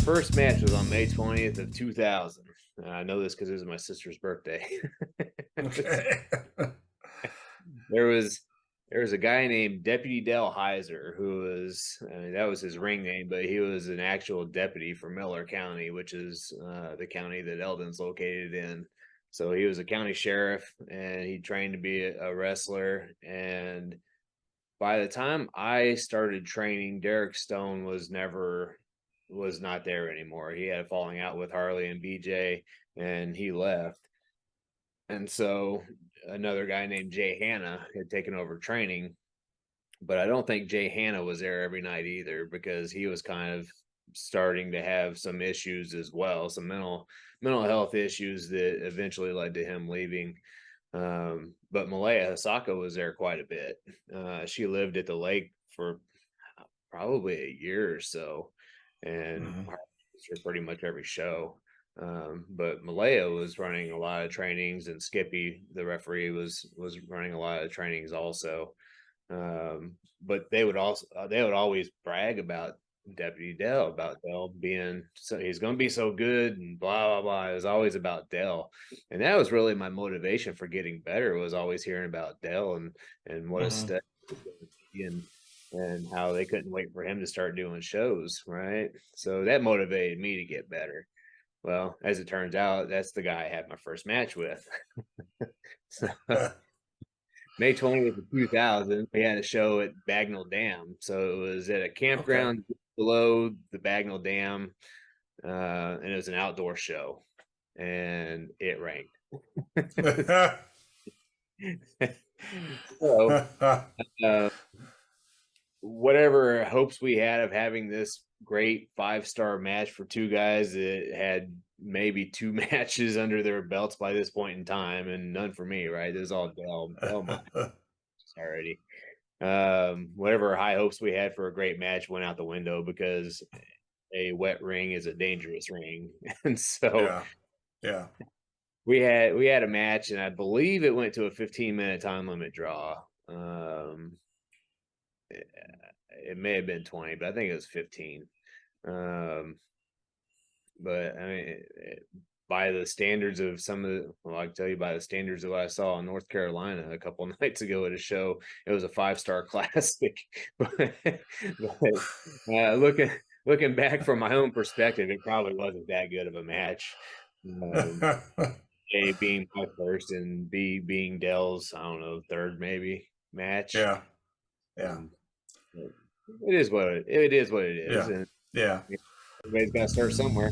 first match was on May 20th of 2000. I know this because it was my sister's birthday. Okay. there was there was a guy named Deputy Del Heiser who was, I mean, that was his ring name, but he was an actual deputy for Miller County, which is the county that Eldon's located in. So he was a county sheriff, and he trained to be a wrestler. And by the time I started training, Derek Stone was not there anymore. He had a falling out with Harley and BJ, and he left. And so another guy named Jay Hanna had taken over training, but I don't think Jay Hanna was there every night either, because he was kind of starting to have some issues as well, some mental health issues that eventually led to him leaving. But Malaya Hisaka was there quite a bit. She lived at the lake for probably a year or so, and Mhm. for pretty much every show. But Malaya was running a lot of trainings, and Skippy, the referee, was running a lot of trainings also. But they would always brag about Deputy Dell, about Dell being so he's going to be so good and blah blah blah. It was always about Dell, and that was really my motivation for getting better. Was always hearing about Dell and what a Mhm. step and how they couldn't wait for him to start doing shows, right? So that motivated me to get better. Well, as it turns out, that's the guy I had my first match with. So May 20th of 2000, we had a show at Bagnell Dam. So it was at a Okay. campground below the Bagnell Dam, and it was an outdoor show, and it rained. So, uh, whatever hopes we had of having this great 5-star match for two guys that had maybe two matches under their belts by this point in time, and none for me, right? This is all Dell already. Whatever high hopes we had for a great match went out the window, because a wet ring is a dangerous ring. And so Yeah. Yeah. we had a match, and I believe it went to a 15-minute time limit draw. It may have been 20, but I think it was 15. Um, but I mean, by the standards of some of the, well, I can tell you by the standards of what I saw in North Carolina a couple of nights ago at a show, it was a 5-star classic. But looking back from my own perspective, it probably wasn't that good of a match. Um, A being my first, and B being Dell's, I don't know, third maybe match. Yeah. Yeah. Um, it is what it is, Yeah. and Yeah. everybody's got to start somewhere.